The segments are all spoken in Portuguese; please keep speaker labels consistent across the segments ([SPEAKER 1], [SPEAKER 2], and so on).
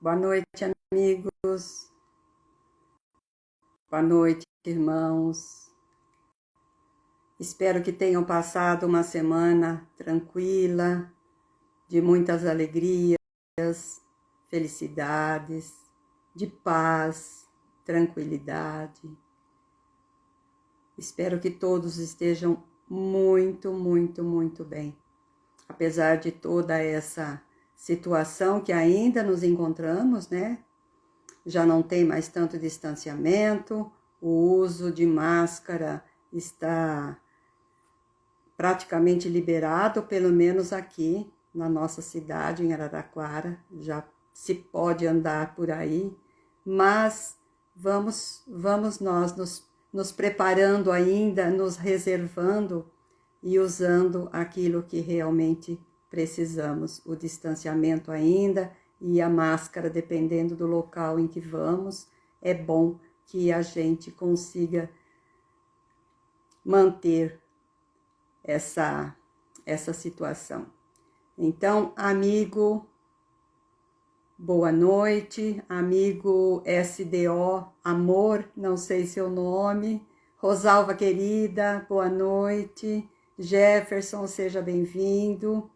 [SPEAKER 1] Boa noite, amigos. Boa noite, irmãos. Espero que tenham passado uma semana tranquila, de muitas alegrias, felicidades, de paz, tranquilidade. Espero que todos estejam muito, muito, muito bem. Apesar de toda essa situação que ainda nos encontramos, né? Já não tem mais tanto distanciamento, o uso de máscara está praticamente liberado, pelo menos aqui na nossa cidade, em Araraquara, já se pode andar por aí, mas vamos nós nos preparando ainda, nos reservando e usando aquilo que realmente precisamos, o distanciamento ainda e a máscara, dependendo do local em que vamos, é bom que a gente consiga manter essa situação. Então, amigo, boa noite, amigo SDO, amor, não sei seu nome, Rosalva querida, boa noite, Jefferson, seja bem-vindo,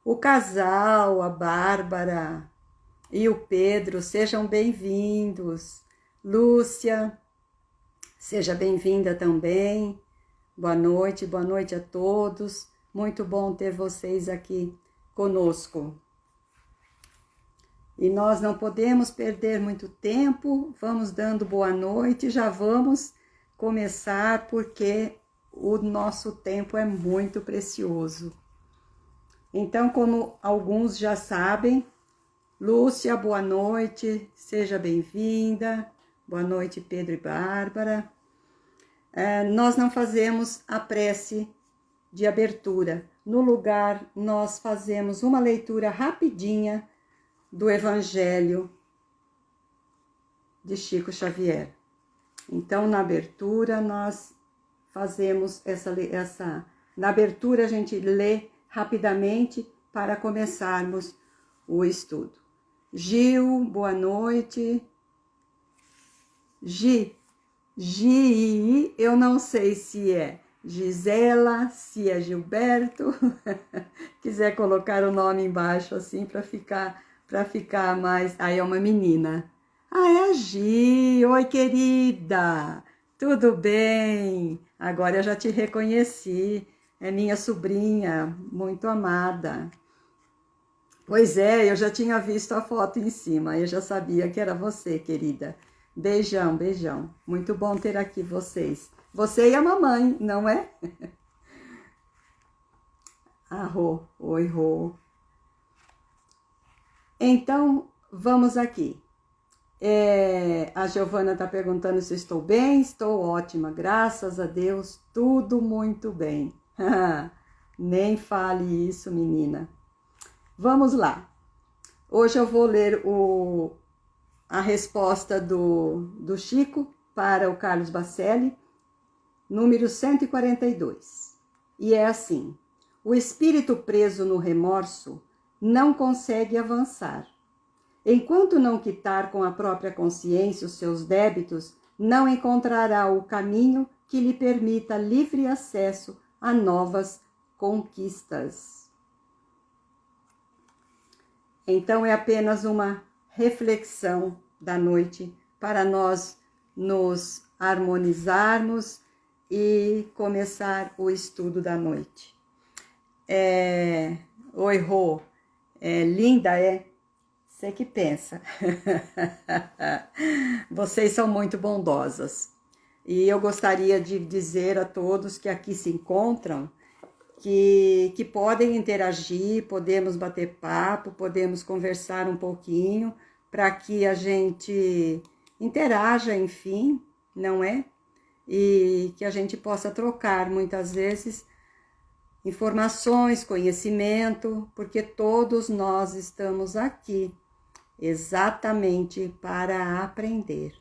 [SPEAKER 1] o casal, a Bárbara e o Pedro, sejam bem-vindos, Lúcia, seja bem-vinda também, boa noite a todos, muito bom ter vocês aqui conosco. E nós não podemos perder muito tempo, vamos dando boa noite, já vamos começar porque o nosso tempo é muito precioso. Então, como alguns já sabem, Lúcia, boa noite, seja bem-vinda, boa noite Pedro e Bárbara. Nós não fazemos a prece de abertura, no lugar nós fazemos uma leitura rapidinha do Evangelho de Chico Xavier. Então, na abertura, nós fazemos na abertura a gente lê rapidamente para começarmos o estudo. Gil, boa noite. Gi, eu não sei se é Gisela, se é Gilberto, quiser colocar o nome embaixo assim para ficar mais... Aí é uma menina. Ah, é a Gi, oi querida, tudo bem? Agora eu já te reconheci, é minha sobrinha, muito amada. Pois é, eu já tinha visto a foto em cima, eu já sabia que era você, querida. Beijão, beijão. Muito bom ter aqui vocês. Você e a mamãe, não é? Ah, Rô. Oi, Rô. Então, vamos aqui. A Giovana está perguntando se estou bem. Estou ótima, graças a Deus, tudo muito bem. Nem fale isso, menina. Vamos lá. Hoje eu vou ler a resposta do Chico para o Carlos Bacelli, número 142. E é assim: o espírito preso no remorso não consegue avançar. Enquanto não quitar com a própria consciência os seus débitos, não encontrará o caminho que lhe permita livre acesso a novas conquistas. Então é apenas uma reflexão da noite para nós nos harmonizarmos e começar o estudo da noite. Oi, Rô, linda, é? Você que pensa. Vocês são muito bondosas. E eu gostaria de dizer a todos que aqui se encontram que podem interagir, podemos bater papo, podemos conversar um pouquinho para que a gente interaja, enfim, não é? E que a gente possa trocar muitas vezes informações, conhecimento, porque todos nós estamos aqui exatamente para aprender.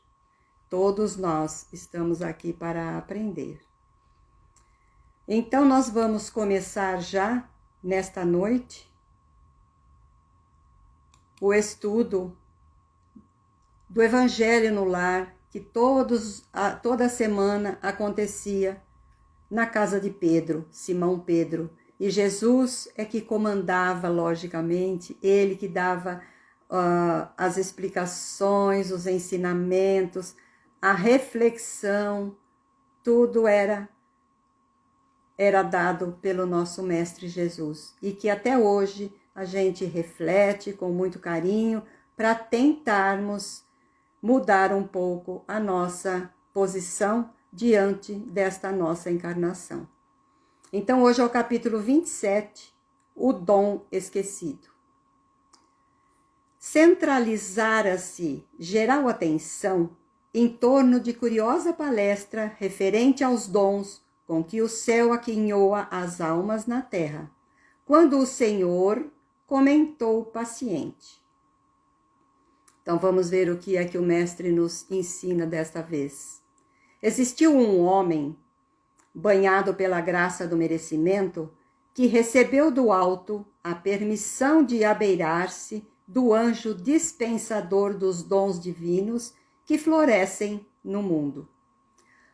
[SPEAKER 1] Todos nós estamos aqui para aprender. Então, nós vamos começar já, nesta noite, o estudo do Evangelho no Lar, que toda semana acontecia na casa de Pedro, Simão Pedro. E Jesus é que comandava, logicamente, ele que dava as explicações, os ensinamentos, a reflexão, tudo era dado pelo nosso Mestre Jesus. E que até hoje a gente reflete com muito carinho para tentarmos mudar um pouco a nossa posição diante desta nossa encarnação. Então, hoje é o capítulo 27, o dom esquecido. Centralizara-se geral atenção em torno de curiosa palestra referente aos dons com que o céu aquinhoa as almas na terra, quando o Senhor comentou paciente. Então, vamos ver o que é que o Mestre nos ensina desta vez. Existiu um homem, banhado pela graça do merecimento, que recebeu do alto a permissão de abeirar-se do anjo dispensador dos dons divinos que florescem no mundo.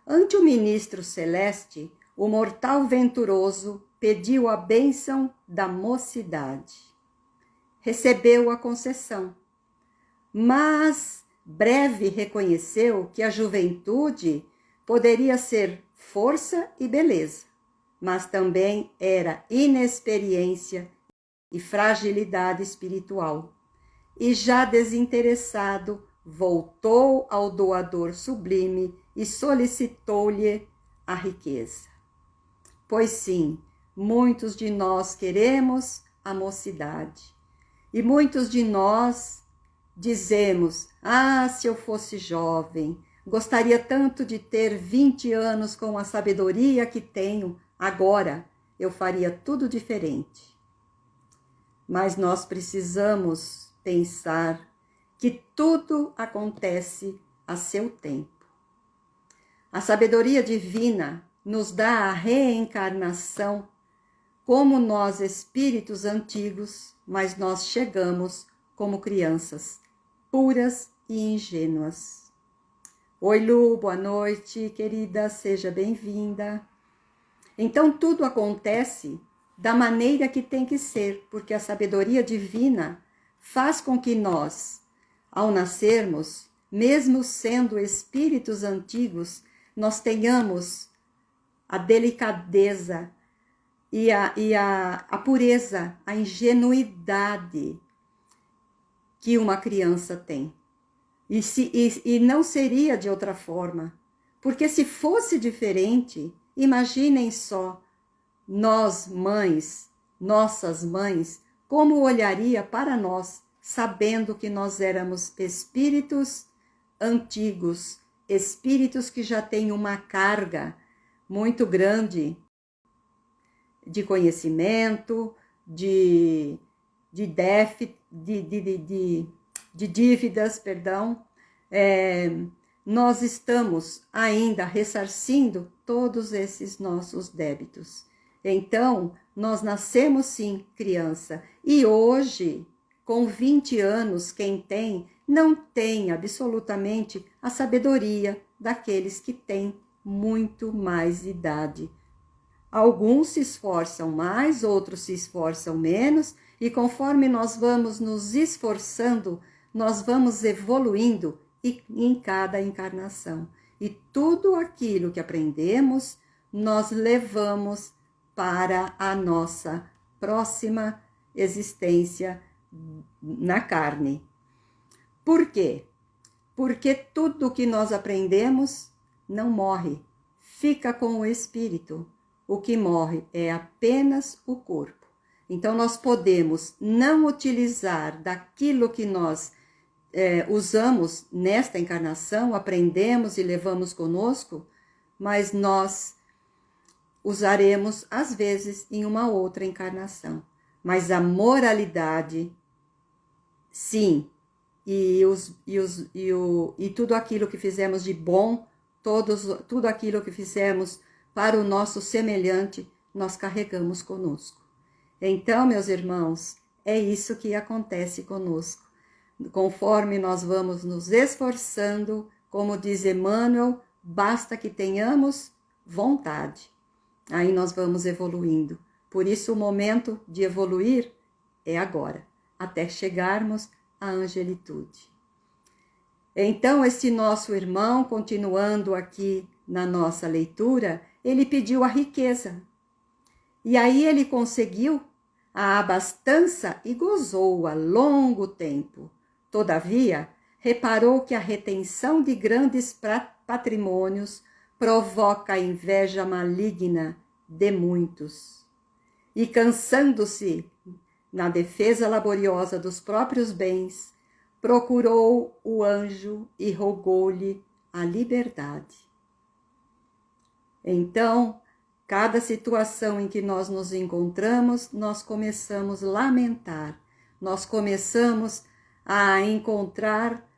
[SPEAKER 1] Ante o ministro celeste, o mortal venturoso pediu a bênção da mocidade. Recebeu a concessão, mas breve reconheceu que a juventude poderia ser força e beleza, mas também era inexperiência e fragilidade espiritual. E já desinteressado, voltou ao doador sublime e solicitou-lhe a riqueza. Pois sim, muitos de nós queremos a mocidade, e muitos de nós dizemos: se eu fosse jovem, gostaria tanto de ter 20 anos com a sabedoria que tenho agora, eu faria tudo diferente. Mas nós precisamos pensar que tudo acontece a seu tempo. A sabedoria divina nos dá a reencarnação como nós espíritos antigos, mas nós chegamos como crianças, puras e ingênuas. Oi, Lu, boa noite, querida, seja bem-vinda. Então, tudo acontece da maneira que tem que ser, porque a sabedoria divina faz com que nós, ao nascermos, mesmo sendo espíritos antigos, nós tenhamos a delicadeza e a pureza, a ingenuidade que uma criança tem. E não seria de outra forma, porque se fosse diferente, imaginem só, nós mães, nossas mães, como olharia para nós, sabendo que nós éramos espíritos antigos, espíritos que já têm uma carga muito grande de conhecimento, de dívidas, nós estamos ainda ressarcindo todos esses nossos débitos. Então, nós nascemos sim criança, e hoje, com 20 anos, quem tem, não tem absolutamente a sabedoria daqueles que têm muito mais idade. Alguns se esforçam mais, outros se esforçam menos, e conforme nós vamos nos esforçando, nós vamos evoluindo em cada encarnação. E tudo aquilo que aprendemos, nós levamos para a nossa próxima existência na carne. Por quê? Porque tudo que nós aprendemos não morre, fica com o espírito. O que morre é apenas o corpo. Então, nós podemos não utilizar daquilo que nós usamos nesta encarnação, aprendemos e levamos conosco, mas nós usaremos, às vezes, em uma outra encarnação. Mas a moralidade, sim, e tudo aquilo que fizemos de bom, tudo aquilo que fizemos para o nosso semelhante, nós carregamos conosco. Então, meus irmãos, é isso que acontece conosco. conforme nós vamos nos esforçando, como diz Emmanuel, basta que tenhamos vontade. Aí nós vamos evoluindo. Por isso o momento de evoluir é agora, até chegarmos à angelitude. Então, este nosso irmão, continuando aqui na nossa leitura, ele pediu a riqueza. E aí ele conseguiu a abastança e gozou-a longo tempo. Todavia, reparou que a retenção de grandes patrimônios provoca a inveja maligna de muitos. E cansando-se na defesa laboriosa dos próprios bens, procurou o anjo e rogou-lhe a liberdade. Então, cada situação em que nós nos encontramos, nós começamos a lamentar, nós começamos a encontrar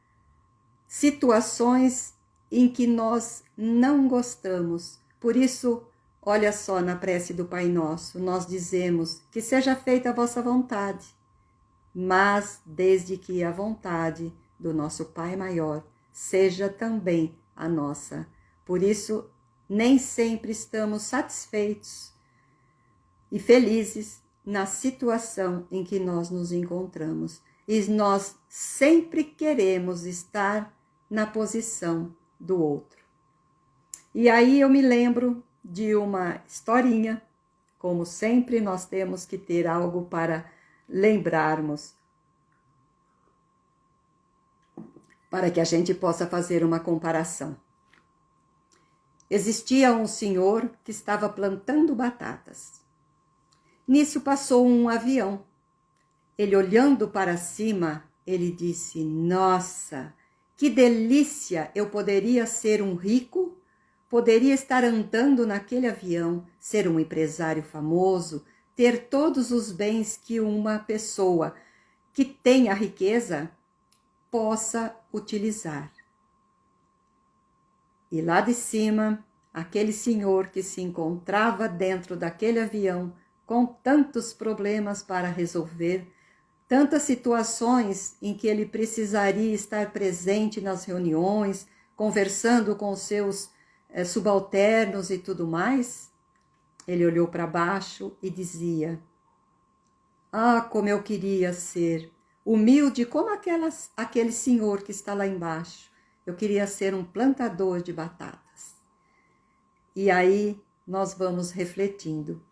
[SPEAKER 1] situações em que nós não gostamos. Por isso, olha só, na prece do Pai Nosso, nós dizemos que seja feita a vossa vontade, mas desde que a vontade do nosso Pai Maior seja também a nossa. Por isso, nem sempre estamos satisfeitos e felizes na situação em que nós nos encontramos. E nós sempre queremos estar na posição do outro. E aí eu me lembro de uma historinha, como sempre nós temos que ter algo para lembrarmos, para que a gente possa fazer uma comparação. Existia um senhor que estava plantando batatas. Nisso passou um avião. Ele, olhando para cima, ele disse: nossa, que delícia! Eu poderia ser um rico, poderia estar andando naquele avião, ser um empresário famoso, ter todos os bens que uma pessoa que tem a riqueza possa utilizar. E lá de cima, aquele senhor que se encontrava dentro daquele avião com tantos problemas para resolver, tantas situações em que ele precisaria estar presente nas reuniões, conversando com os seus subalternos e tudo mais, ele olhou para baixo e dizia: ah, como eu queria ser humilde como aquele senhor que está lá embaixo. Eu queria ser um plantador de batatas. E aí nós vamos refletindo.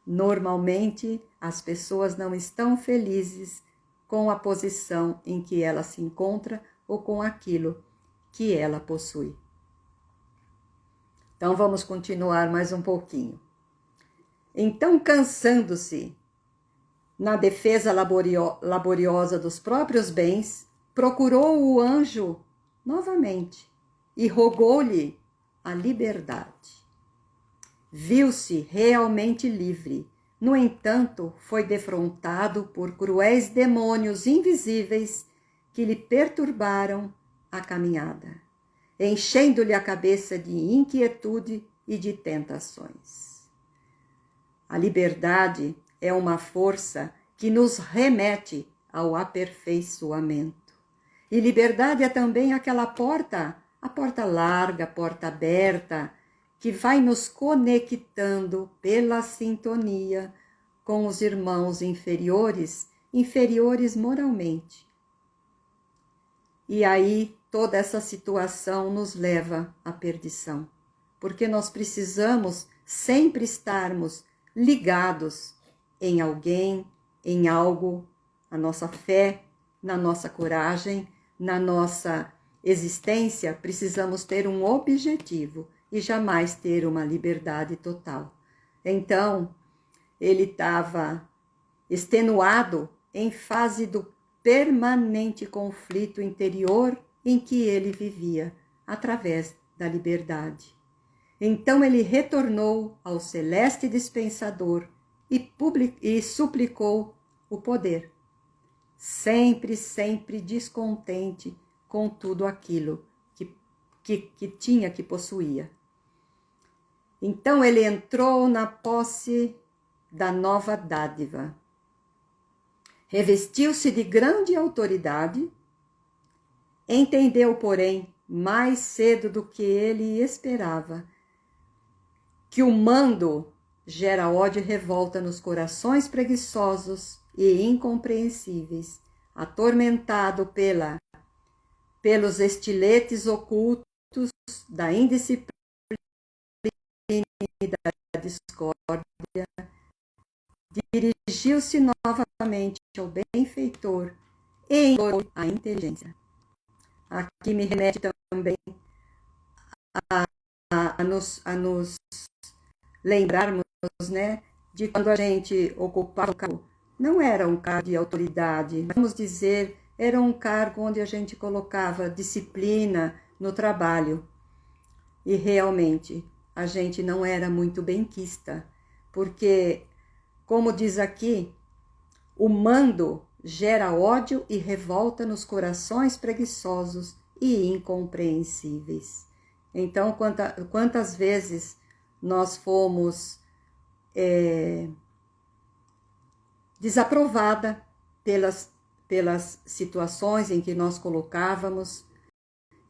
[SPEAKER 1] Normalmente as pessoas não estão felizes com a posição em que ela se encontra ou com aquilo que ela possui. Então vamos continuar mais um pouquinho. Então, cansando-se na defesa laboriosa dos próprios bens, procurou o anjo novamente e rogou-lhe a liberdade. Viu-se realmente livre. No entanto, foi defrontado por cruéis demônios invisíveis que lhe perturbaram a caminhada, enchendo-lhe a cabeça de inquietude e de tentações. A liberdade é uma força que nos remete ao aperfeiçoamento. E liberdade é também aquela porta, a porta larga, a porta aberta, que vai nos conectando pela sintonia com os irmãos inferiores moralmente. E aí toda essa situação nos leva à perdição, porque nós precisamos sempre estarmos ligados em alguém, em algo, na nossa fé, na nossa coragem, na nossa existência. Precisamos ter um objetivo e jamais ter uma liberdade total. Então, ele estava extenuado em fase do permanente conflito interior em que ele vivia, através da liberdade. Então ele retornou ao celeste dispensador e suplicou o poder, sempre descontente com tudo aquilo que tinha, que possuía. Então ele entrou na posse da nova dádiva, revestiu-se de grande autoridade Entendeu, porém, mais cedo do que ele esperava, que o mando gera ódio e revolta nos corações preguiçosos e incompreensíveis, atormentado pelos estiletes ocultos da indisciplina e da discórdia, dirigiu-se novamente ao benfeitor e implorou a inteligência. Aqui me remete também a nos lembrarmos, né, de quando a gente ocupava um cargo. Não era um cargo de autoridade, vamos dizer, era um cargo onde a gente colocava disciplina no trabalho. E realmente a gente não era muito benquista, porque, como diz aqui, o mando gera ódio e revolta nos corações preguiçosos e incompreensíveis. Então, quantas vezes nós fomos desaprovada pelas situações em que nós colocávamos.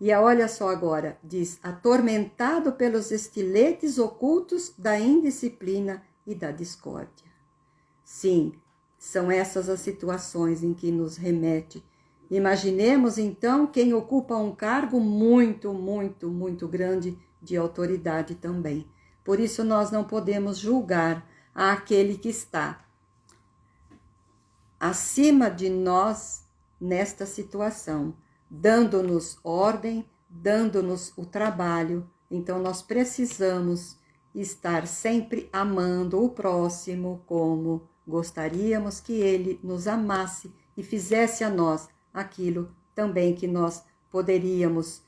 [SPEAKER 1] E olha só agora, diz, atormentado pelos estiletes ocultos da indisciplina e da discórdia. Sim, são essas as situações em que nos remete. Imaginemos então quem ocupa um cargo muito, muito, muito grande de autoridade também. Por isso nós não podemos julgar aquele que está acima de nós nesta situação, dando-nos ordem, dando-nos o trabalho. Então nós precisamos estar sempre amando o próximo como gostaríamos que ele nos amasse e fizesse a nós aquilo também que nós poderíamos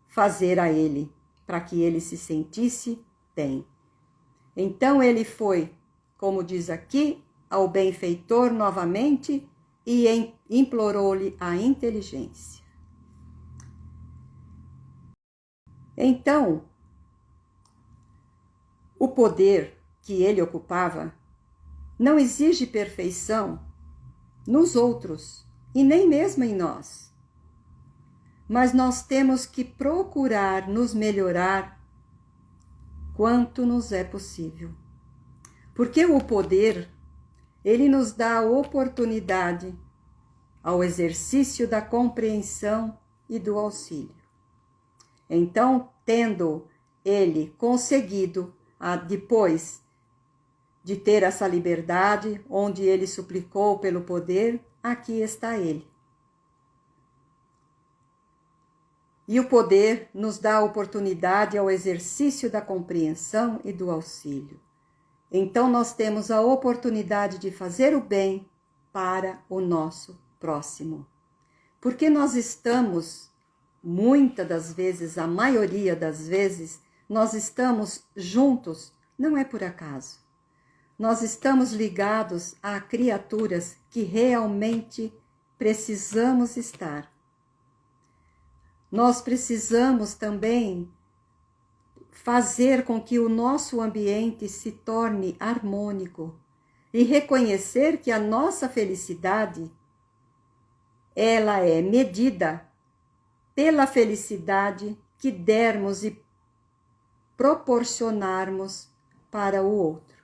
[SPEAKER 1] fazer a ele, para que ele se sentisse bem. Então ele foi, como diz aqui, ao benfeitor novamente e implorou-lhe a inteligência. Então, o poder que ele ocupava não exige perfeição nos outros e nem mesmo em nós. Mas nós temos que procurar nos melhorar quanto nos é possível. Porque o poder, ele nos dá a oportunidade ao exercício da compreensão e do auxílio. Então, tendo ele conseguido, depois de ter essa liberdade, onde ele suplicou pelo poder, aqui está ele. E o poder nos dá a oportunidade ao exercício da compreensão e do auxílio. Então, nós temos a oportunidade de fazer o bem para o nosso próximo. Porque nós estamos, muitas das vezes, a maioria das vezes, nós estamos juntos, não é por acaso. Nós estamos ligados a criaturas que realmente precisamos estar. Nós precisamos também fazer com que o nosso ambiente se torne harmônico e reconhecer que a nossa felicidade, ela é medida pela felicidade que dermos e proporcionarmos para o outro.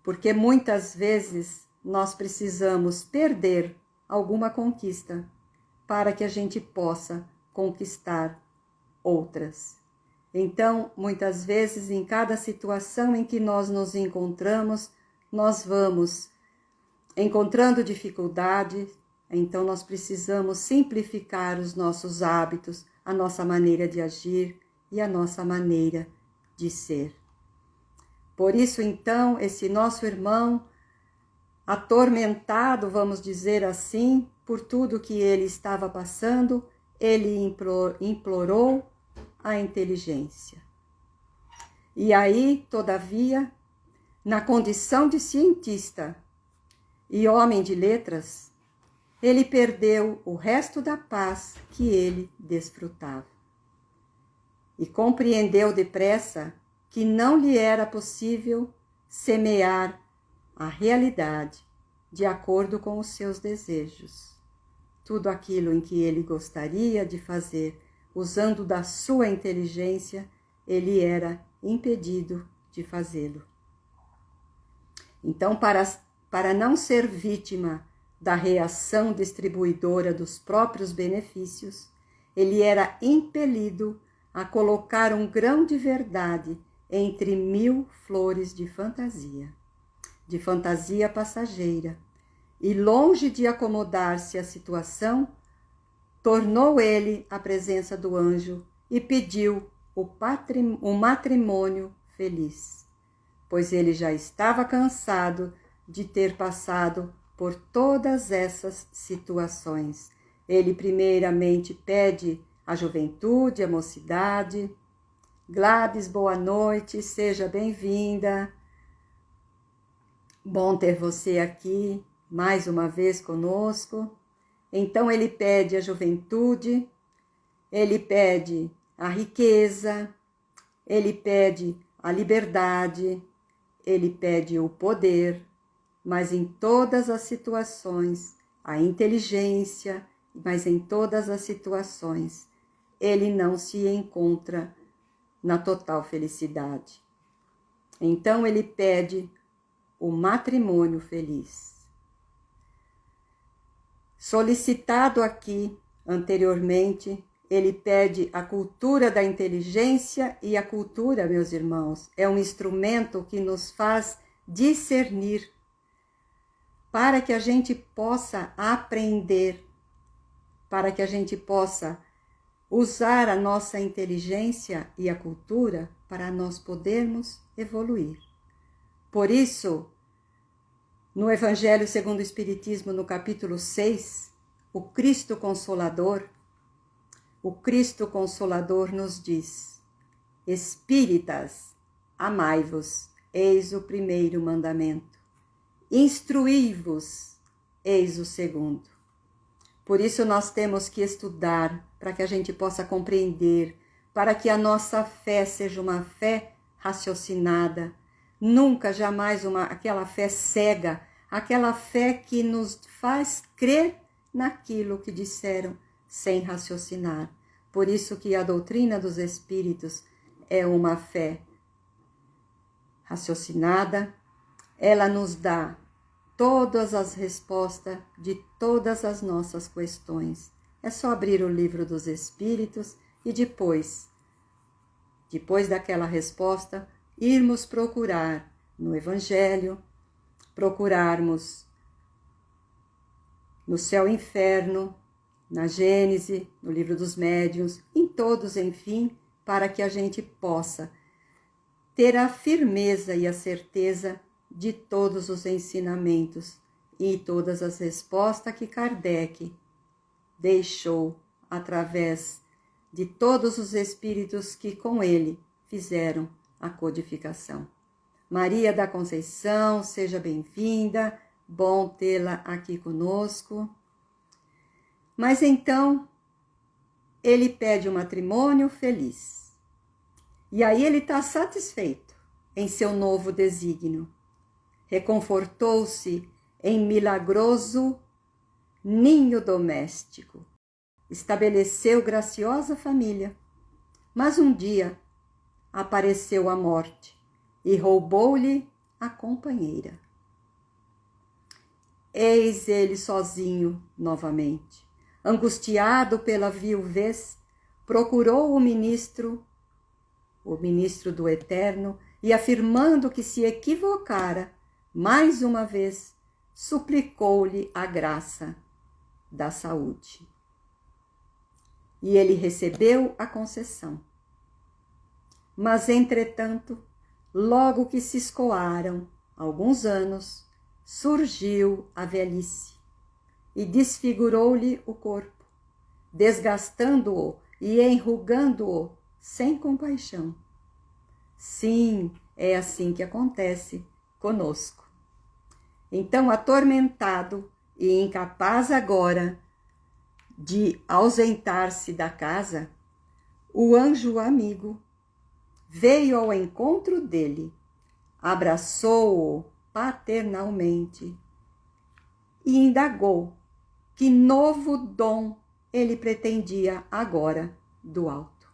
[SPEAKER 1] Porque muitas vezes nós precisamos perder alguma conquista para que a gente possa conquistar outras. Então, muitas vezes, em cada situação em que nós nos encontramos, nós vamos encontrando dificuldades. Então, nós precisamos simplificar os nossos hábitos, a nossa maneira de agir e a nossa maneira de ser. Por isso, então, esse nosso irmão, atormentado, vamos dizer assim, por tudo que ele estava passando, ele implorou a inteligência. E aí, todavia, na condição de cientista e homem de letras, ele perdeu o resto da paz que ele desfrutava. E compreendeu depressa que não lhe era possível semear a realidade de acordo com os seus desejos. tudo aquilo em que ele gostaria de fazer, usando da sua inteligência, ele era impedido de fazê-lo. Então, para não ser vítima da reação distribuidora dos próprios benefícios, ele era impelido a colocar um grão de verdade entre 1000 flores de fantasia passageira, e longe de acomodar-se à situação, tornou ele à presença do anjo e pediu o matrimônio feliz, pois ele já estava cansado de ter passado por todas essas situações. Ele primeiramente pede a juventude, a mocidade. Gladys, boa noite, seja bem-vinda. Bom ter você aqui mais uma vez conosco. Então ele pede a juventude, ele pede a riqueza, ele pede a liberdade, ele pede o poder, mas em todas as situações, a inteligência, mas em todas as situações, ele não se encontra na total felicidade. Então ele pede o matrimônio feliz. Solicitado aqui anteriormente, ele pede a cultura da inteligência, e a cultura, meus irmãos, é um instrumento que nos faz discernir, para que a gente possa aprender, para que a gente possa usar a nossa inteligência e a cultura para nós podermos evoluir. Por isso, no Evangelho segundo o Espiritismo, no capítulo 6, o Cristo Consolador nos diz: Espíritas, amai-vos, eis o primeiro mandamento. Instruí-vos, eis o segundo. Por isso nós temos que estudar, para que a gente possa compreender, para que a nossa fé seja uma fé raciocinada, nunca, jamais aquela fé cega, aquela fé que nos faz crer naquilo que disseram sem raciocinar. Por isso que a doutrina dos Espíritos é uma fé raciocinada, ela nos dá todas as respostas de todas as nossas questões. É só abrir o livro dos Espíritos e depois daquela resposta, irmos procurar no Evangelho, procurarmos no Céu e Inferno, na Gênese, no Livro dos Médiuns, em todos, enfim, para que a gente possa ter a firmeza e a certeza de todos os ensinamentos e todas as respostas que Kardec deixou através de todos os espíritos que com ele fizeram a codificação. Maria da Conceição, seja bem-vinda, bom tê-la aqui conosco. Mas então, ele pede um matrimônio feliz. E aí ele está satisfeito em seu novo desígnio. Reconfortou-se em milagroso ninho doméstico. Estabeleceu graciosa família. Mas um dia apareceu a morte e roubou-lhe a companheira. Eis ele sozinho novamente. Angustiado pela viuvez, procurou o ministro do Eterno, e afirmando que se equivocara, mais uma vez, suplicou-lhe a graça da saúde. E ele recebeu a concessão. Mas, entretanto, logo que se escoaram alguns anos, surgiu a velhice e desfigurou-lhe o corpo, desgastando-o e enrugando-o sem compaixão. Sim, é assim que acontece conosco. Então, atormentado e incapaz agora de ausentar-se da casa, o anjo amigo veio ao encontro dele, abraçou-o paternalmente e indagou que novo dom ele pretendia agora do alto.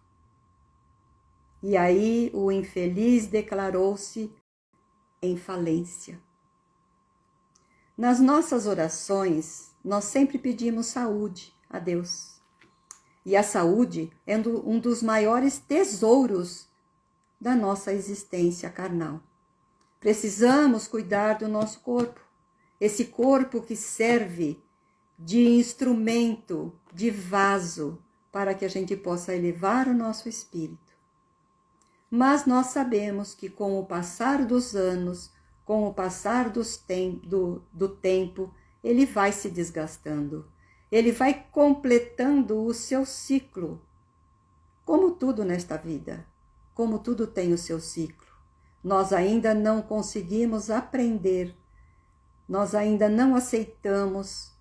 [SPEAKER 1] E aí o infeliz declarou-se em falência. Nas nossas orações, nós sempre pedimos saúde a Deus. E a saúde é um dos maiores tesouros da nossa existência carnal. Precisamos cuidar do nosso corpo, esse corpo que serve de instrumento, de vaso, para que a gente possa elevar o nosso espírito. Mas nós sabemos que com o passar dos anos, com o passar do tempo, ele vai se desgastando, ele vai completando o seu ciclo. Como tudo nesta vida, como tudo tem o seu ciclo. Nós ainda não conseguimos aprender, nós ainda não aceitamos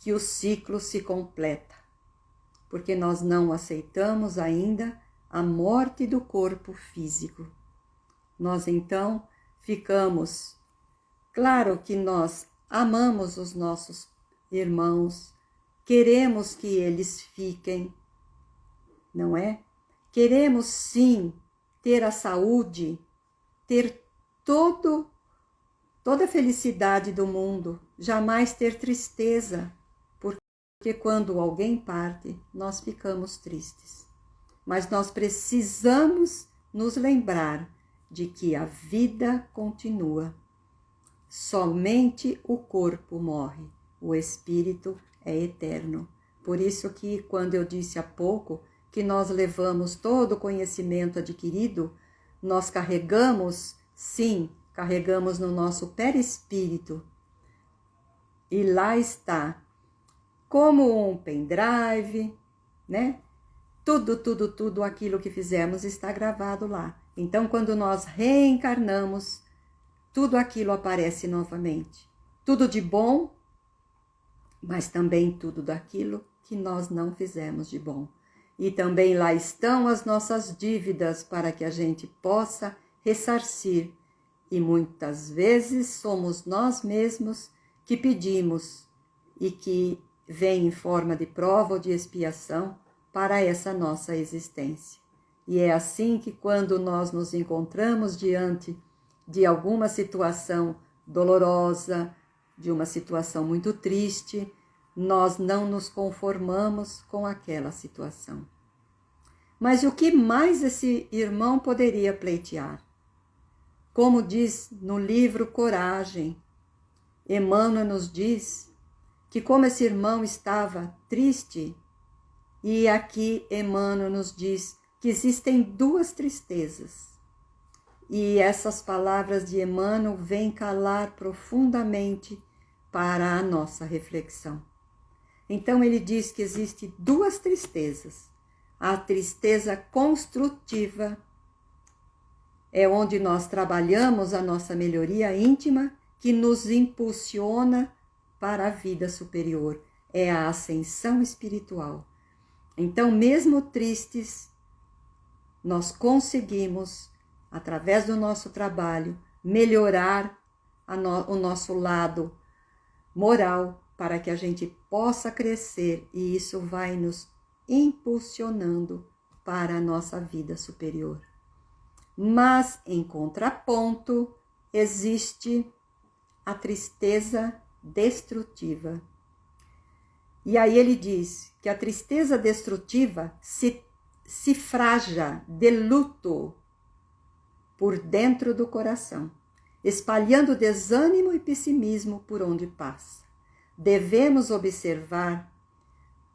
[SPEAKER 1] que o ciclo se completa, porque nós não aceitamos ainda a morte do corpo físico. Nós então ficamos, claro que nós amamos os nossos irmãos, queremos que eles fiquem, não é? Queremos sim ter a saúde, ter toda a felicidade do mundo, jamais ter tristeza, porque quando alguém parte, nós ficamos tristes. Mas nós precisamos nos lembrar de que a vida continua. Somente o corpo morre, o espírito é eterno. Por isso que quando eu disse há pouco que nós levamos todo o conhecimento adquirido, nós carregamos, sim, carregamos no nosso perispírito. E lá está, como um pendrive, né? Tudo aquilo que fizemos está gravado lá. Então, quando nós reencarnamos, tudo aquilo aparece novamente. Tudo de bom, mas também tudo daquilo que nós não fizemos de bom. E também lá estão as nossas dívidas para que a gente possa ressarcir. E muitas vezes somos nós mesmos que pedimos e que vem em forma de prova ou de expiação para essa nossa existência. E é assim que quando nós nos encontramos diante de alguma situação dolorosa, de uma situação muito triste, nós não nos conformamos com aquela situação. Mas o que mais esse irmão poderia pleitear? Como diz no livro Coragem, Emmanuel nos diz que como esse irmão estava triste, e aqui Emmanuel nos diz que existem duas tristezas. E essas palavras de Emmanuel vêm calar profundamente para a nossa reflexão. Então ele diz que existem duas tristezas. A tristeza construtiva é onde nós trabalhamos a nossa melhoria íntima, que nos impulsiona para a vida superior. É a ascensão espiritual. Então, mesmo tristes, nós conseguimos, através do nosso trabalho, melhorar o nosso lado moral para que a gente possa crescer e isso vai nos impulsionando para a nossa vida superior. Mas, em contraponto, existe a tristeza destrutiva. E aí ele diz que a tristeza destrutiva se fraja de luto por dentro do coração, espalhando desânimo e pessimismo por onde passa. Devemos observar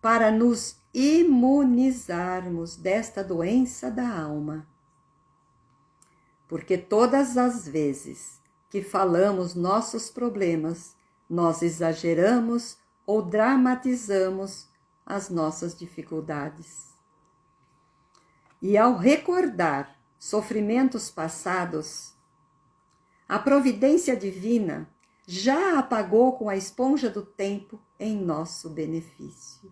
[SPEAKER 1] para nos imunizarmos desta doença da alma. Porque todas as vezes que falamos nossos problemas, nós exageramos ou dramatizamos as nossas dificuldades. E ao recordar sofrimentos passados, a providência divina já apagou com a esponja do tempo em nosso benefício.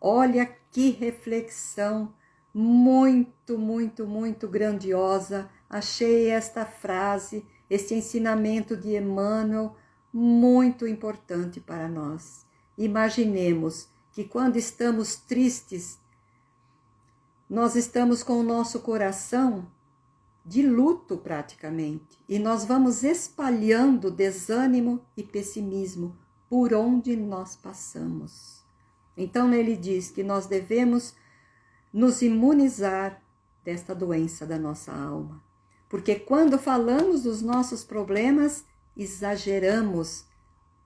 [SPEAKER 1] Olha que reflexão muito, muito, muito grandiosa. Achei esta frase, este ensinamento de Emmanuel muito importante para nós. imaginemos que quando estamos tristes, nós estamos com o nosso coração de luto praticamente, e nós vamos espalhando desânimo e pessimismo por onde nós passamos. Então ele diz que nós devemos nos imunizar desta doença da nossa alma, porque quando falamos dos nossos problemas, exageramos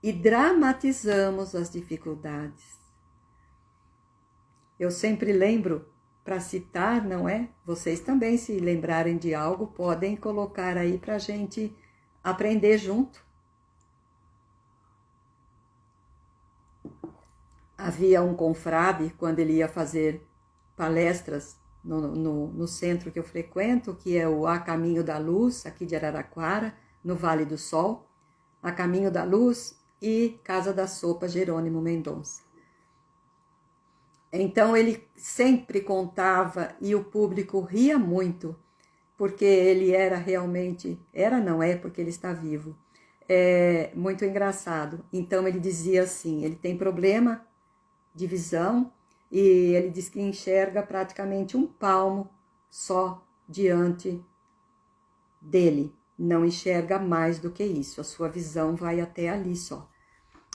[SPEAKER 1] e dramatizamos as dificuldades. Eu sempre lembro, para citar, não é? Vocês também, se lembrarem de algo, podem colocar aí para a gente aprender junto. Havia um confrade, quando ele ia fazer palestras no centro que eu frequento, que é o A Caminho da Luz, aqui de Araraquara, no Vale do Sol, A Caminho da Luz e Casa da Sopa, Jerônimo Mendonça. Então ele sempre contava e o público ria muito, porque ele era realmente, não é porque ele está vivo, muito engraçado. Então ele dizia assim, ele tem problema de visão e ele diz que enxerga praticamente um palmo só diante dele, não enxerga mais do que isso, a sua visão vai até ali só.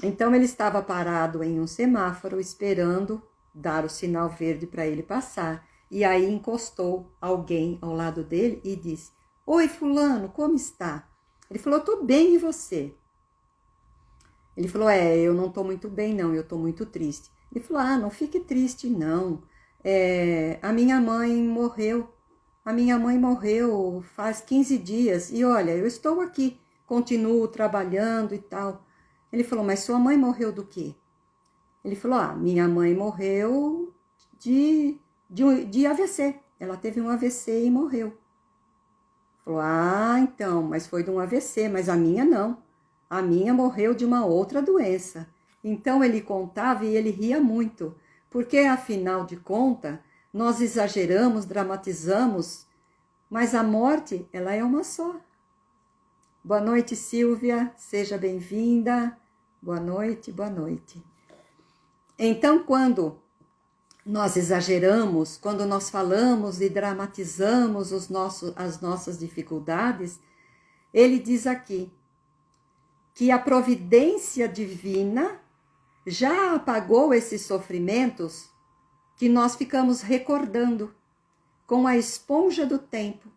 [SPEAKER 1] Então ele estava parado em um semáforo esperando dar o sinal verde para ele passar, e aí encostou alguém ao lado dele e disse: "Oi, fulano, como está?" Ele falou: "Tô bem, e você?" Ele falou: "Eu não tô muito bem não, eu tô muito triste." Ele falou: "Ah, não fique triste não, a minha mãe morreu faz 15 dias, e olha, eu estou aqui, continuo trabalhando e tal." Ele falou: "Mas sua mãe morreu do quê?" Ele falou: "Minha mãe morreu de AVC. Ela teve um AVC e morreu." Falou: "Então, mas foi de um AVC, mas a minha não. A minha morreu de uma outra doença." Então ele contava e ele ria muito, porque afinal de contas, nós exageramos, dramatizamos, mas a morte, ela é uma só. Boa noite, Silvia, seja bem-vinda. Boa noite, boa noite. Então, quando nós exageramos, quando nós falamos e dramatizamos as nossas dificuldades, ele diz aqui que a providência divina já apagou esses sofrimentos que nós ficamos recordando com a esponja do tempo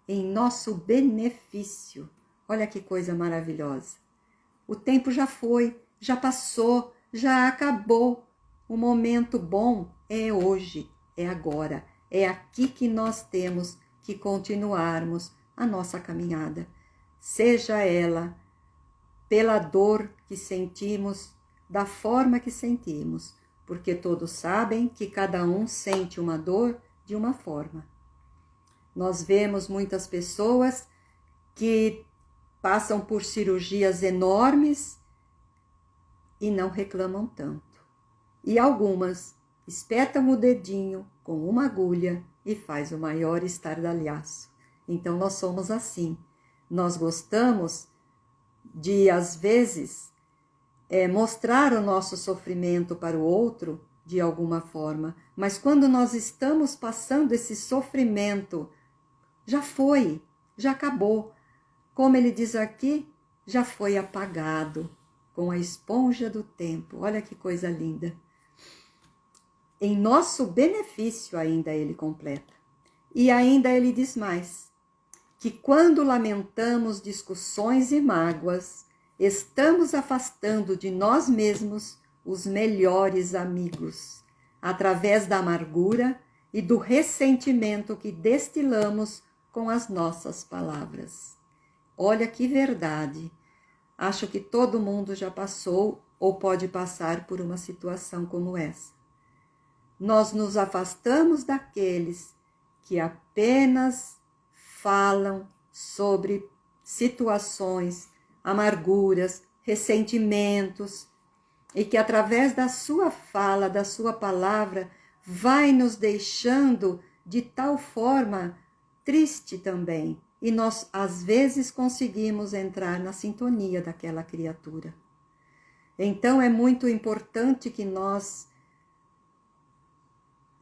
[SPEAKER 1] em nosso benefício. Olha que coisa maravilhosa. O tempo já foi, já passou, já acabou. O momento bom é hoje, é agora. É aqui que nós temos que continuarmos a nossa caminhada. Seja ela pela dor que sentimos, da forma que sentimos, porque todos sabem que cada um sente uma dor de uma forma. Nós vemos muitas pessoas que passam por cirurgias enormes e não reclamam tanto. E algumas espetam o dedinho com uma agulha e faz o maior estardalhaço. Então nós somos assim. Nós gostamos de, às vezes, mostrar o nosso sofrimento para o outro de alguma forma, mas quando nós estamos passando esse sofrimento, já foi, já acabou. Como ele diz aqui, já foi apagado com a esponja do tempo. Olha que coisa linda. Em nosso benefício, ainda ele completa. E ainda ele diz mais, que quando lamentamos discussões e mágoas, estamos afastando de nós mesmos os melhores amigos, através da amargura e do ressentimento que destilamos com as nossas palavras. Olha que verdade. Acho que todo mundo já passou ou pode passar por uma situação como essa. Nós nos afastamos daqueles que apenas falam sobre situações, amarguras, ressentimentos, e que através da sua fala, da sua palavra, vai nos deixando de tal forma triste também. E nós, às vezes, conseguimos entrar na sintonia daquela criatura. Então é muito importante que nós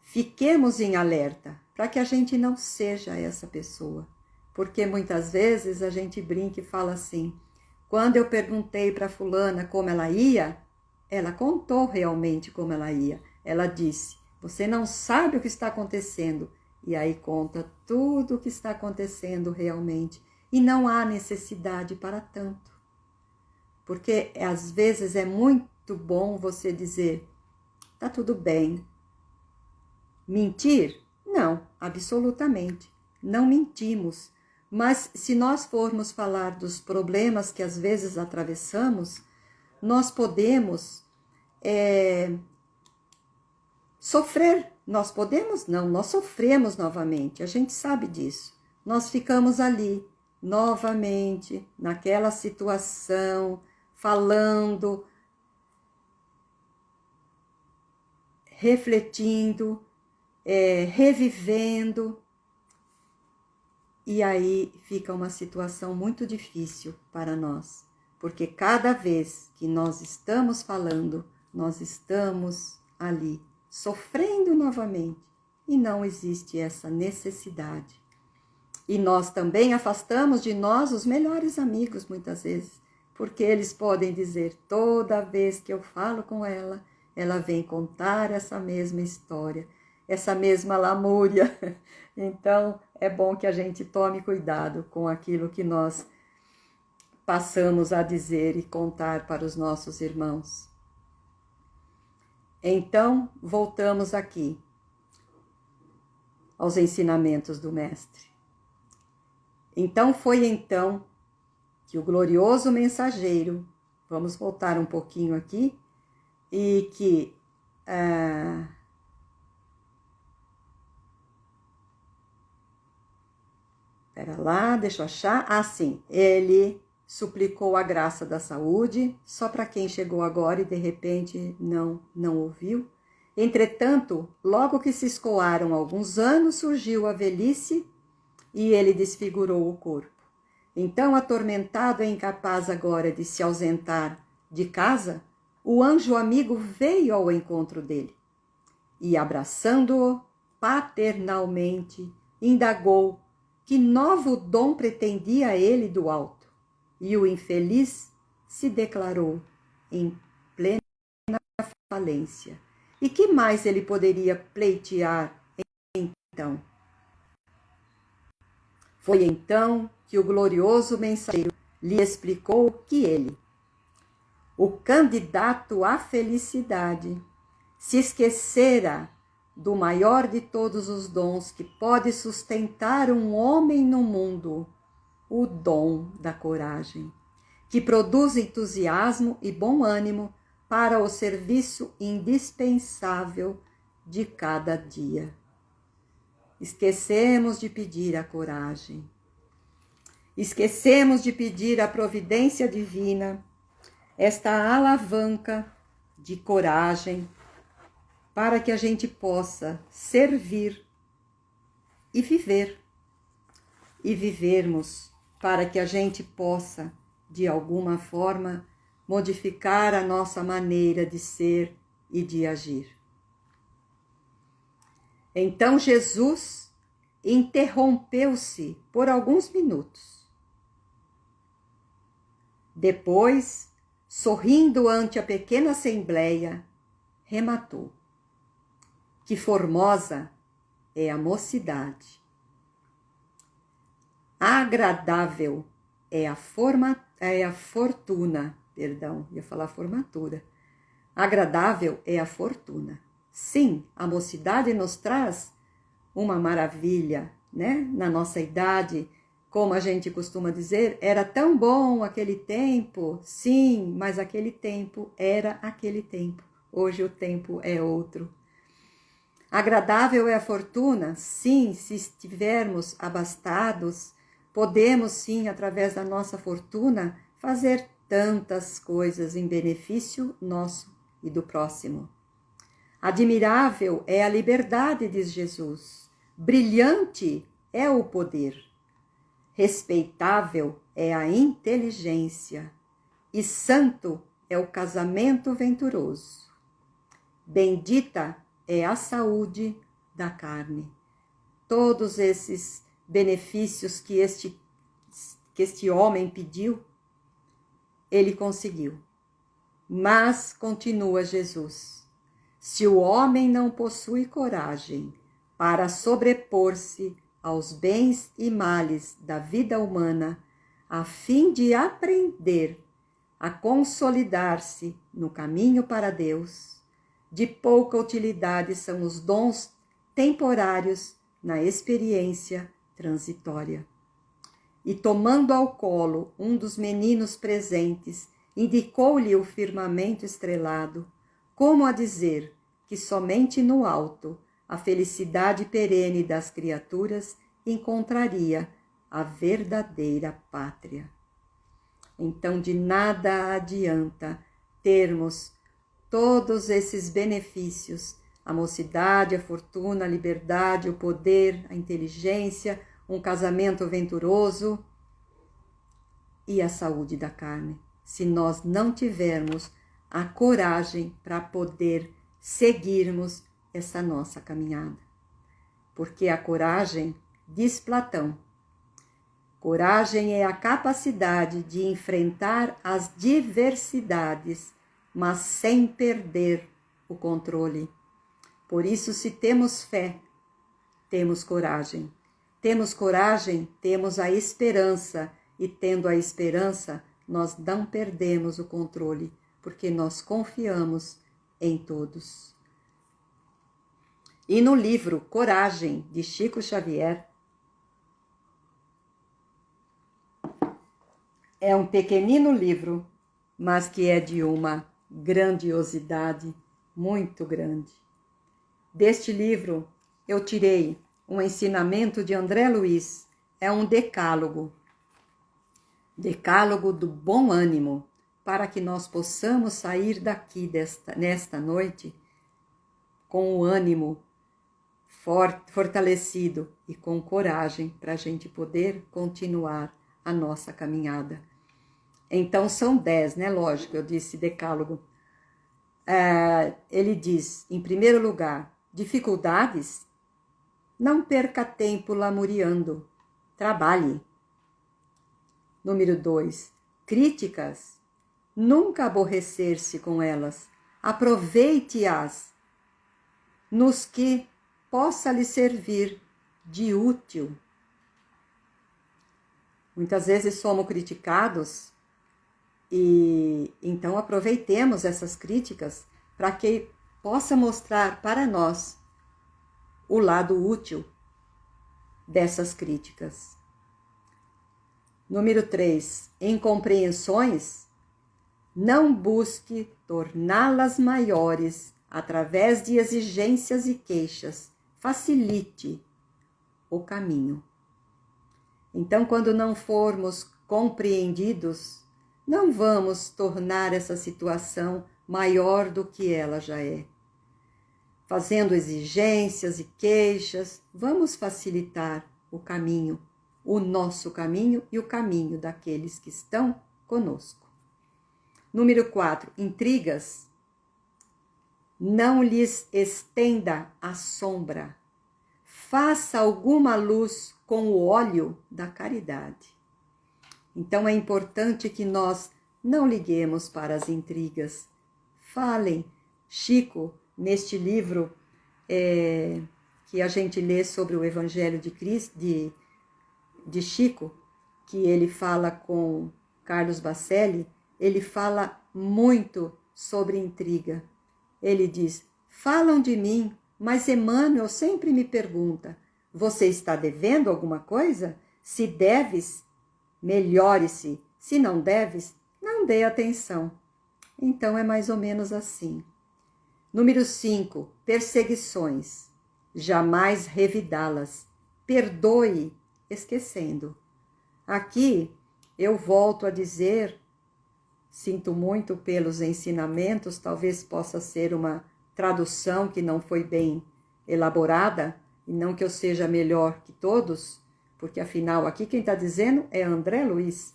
[SPEAKER 1] fiquemos em alerta, para que a gente não seja essa pessoa. Porque muitas vezes a gente brinca e fala assim, quando eu perguntei para fulana como ela ia, ela contou realmente como ela ia. Ela disse, você não sabe o que está acontecendo. E aí conta tudo o que está acontecendo realmente. E não há necessidade para tanto. Porque às vezes é muito bom você dizer, tá tudo bem. Mentir? Não, absolutamente. Não mentimos. Mas se nós formos falar dos problemas que às vezes atravessamos, nós podemos sofrer. Nós podemos? Não, nós sofremos novamente. A gente sabe disso. Nós ficamos ali, novamente, naquela situação, falando, refletindo, revivendo, e aí fica uma situação muito difícil para nós, porque cada vez que nós estamos falando, nós estamos ali sofrendo novamente, e não existe essa necessidade. E nós também afastamos de nós os melhores amigos muitas vezes, porque eles podem dizer, toda vez que eu falo com ela, ela vem contar essa mesma história, essa mesma lamúria. Então, é bom que a gente tome cuidado com aquilo que nós passamos a dizer e contar para os nossos irmãos. Então, voltamos aqui aos ensinamentos do Mestre. Então, foi então que o glorioso mensageiro, vamos voltar um pouquinho aqui, e que Pera lá, deixa eu achar. Sim, ele suplicou a graça da saúde, só para quem chegou agora e de repente não ouviu. Entretanto, logo que se escoaram alguns anos, surgiu a velhice e ele desfigurou o corpo. Então, atormentado e incapaz agora de se ausentar de casa, o anjo amigo veio ao encontro dele e, abraçando-o paternalmente, indagou que novo dom pretendia ele do alto, e o infeliz se declarou em plena falência. E que mais ele poderia pleitear então? Foi então que o glorioso mensageiro lhe explicou que ele, o candidato à felicidade, se esquecera do maior de todos os dons que pode sustentar um homem no mundo, o dom da coragem, que produz entusiasmo e bom ânimo para o serviço indispensável de cada dia. Esquecemos de pedir a coragem. Esquecemos de pedir a providência divina, esta alavanca de coragem, para que a gente possa servir e viver. E vivermos para que a gente possa, de alguma forma, modificar a nossa maneira de ser e de agir. Então Jesus interrompeu-se por alguns minutos. Depois, sorrindo ante a pequena assembleia, rematou: que formosa é a mocidade. Agradável é a fortuna. Ia falar formatura. Agradável é a fortuna. Sim, a mocidade nos traz uma maravilha, né? Na nossa idade, como a gente costuma dizer, era tão bom aquele tempo. Sim, mas aquele tempo era aquele tempo. Hoje o tempo é outro. Agradável é a fortuna? Sim, se estivermos abastados, podemos sim, através da nossa fortuna, fazer tantas coisas em benefício nosso e do próximo. Admirável é a liberdade, diz Jesus. Brilhante é o poder. Respeitável é a inteligência. E santo é o casamento venturoso. Bendita é a saúde da carne. Todos esses benefícios que este homem pediu, ele conseguiu. Mas, continua Jesus, se o homem não possui coragem para sobrepor-se aos bens e males da vida humana, a fim de aprender a consolidar-se no caminho para Deus, de pouca utilidade são os dons temporários na experiência transitória. E tomando ao colo um dos meninos presentes, indicou-lhe o firmamento estrelado, como a dizer que somente no alto a felicidade perene das criaturas encontraria a verdadeira pátria. Então, de nada adianta termos todos esses benefícios, a mocidade, a fortuna, a liberdade, o poder, a inteligência, um casamento venturoso e a saúde da carne, se nós não tivermos a coragem para poder seguirmos essa nossa caminhada. Porque a coragem, diz Platão, coragem é a capacidade de enfrentar as diversidades, mas sem perder o controle. Por isso, se temos fé, temos coragem. Temos coragem, temos a esperança. E tendo a esperança, nós não perdemos o controle, porque nós confiamos em todos. E no livro Coragem, de Chico Xavier, é um pequenino livro, mas que é de uma grandiosidade muito grande. Deste livro, eu tirei um ensinamento de André Luiz, é um decálogo. Decálogo do bom ânimo, para que nós possamos sair daqui nesta noite com o ânimo fortalecido e com coragem para a gente poder continuar a nossa caminhada. Então são 10, né? Lógico, eu disse decálogo. Ele diz, em primeiro lugar, dificuldades? Não perca tempo lamuriando, trabalhe. Número 2, críticas? Nunca aborrecer-se com elas, aproveite-as nos que possa lhe servir de útil. Muitas vezes somos criticados e então aproveitemos essas críticas para que possa mostrar para nós o lado útil dessas críticas. Número 3, incompreensões? Não busque torná-las maiores através de exigências e queixas. Facilite o caminho. Então, quando não formos compreendidos, não vamos tornar essa situação maior do que ela já é. Fazendo exigências e queixas, vamos facilitar o caminho, o nosso caminho e o caminho daqueles que estão conosco. Número 4, intrigas? Não lhes estenda a sombra. Faça alguma luz com o óleo da caridade. Então é importante que nós não liguemos para as intrigas. Falem. Chico, neste livro que a gente lê sobre o Evangelho de Cristo, de Chico, que ele fala com Carlos Bacelli, ele fala muito sobre intriga. Ele diz, falam de mim, mas Emmanuel sempre me pergunta, você está devendo alguma coisa? Se deves, melhore-se. Se não deves, não dê atenção. Então é mais ou menos assim. Número 5, perseguições. Jamais revidá-las. Perdoe, esquecendo. Aqui eu volto a dizer, sinto muito pelos ensinamentos, talvez possa ser uma tradução que não foi bem elaborada, e não que eu seja melhor que todos, porque afinal aqui quem está dizendo é André Luiz,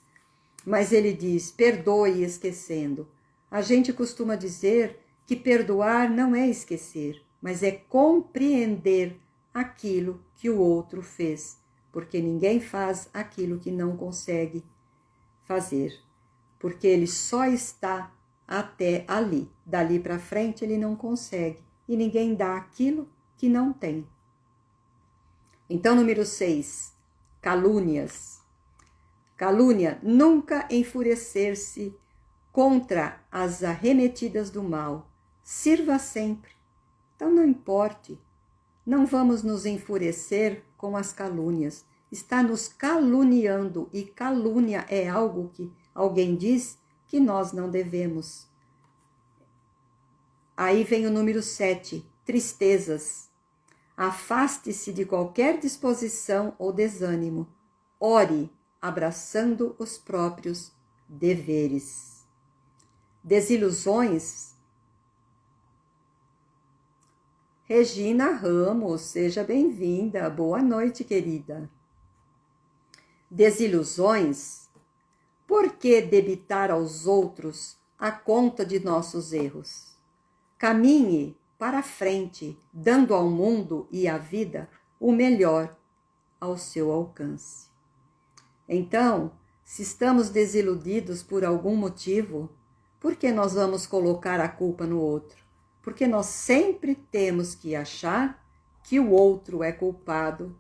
[SPEAKER 1] mas ele diz, perdoe esquecendo. A gente costuma dizer que perdoar não é esquecer, mas é compreender aquilo que o outro fez, porque ninguém faz aquilo que não consegue fazer, porque ele só está até ali, dali para frente ele não consegue, e ninguém dá aquilo que não tem. Então, número 6, calúnias. Calúnia, nunca enfurecer-se contra as arremetidas do mal, sirva sempre. Então não importe, não vamos nos enfurecer com as calúnias, está nos caluniando, e calúnia é algo que alguém diz que nós não devemos. Aí vem o número 7, tristezas. Afaste-se de qualquer disposição ou desânimo, ore abraçando os próprios deveres. Desilusões. Regina Ramos, seja bem-vinda. Boa noite, querida. Desilusões. Por que debitar aos outros a conta de nossos erros? Caminhe para frente, dando ao mundo e à vida o melhor ao seu alcance. Então, se estamos desiludidos por algum motivo, por que nós vamos colocar a culpa no outro? Porque nós sempre temos que achar que o outro é culpado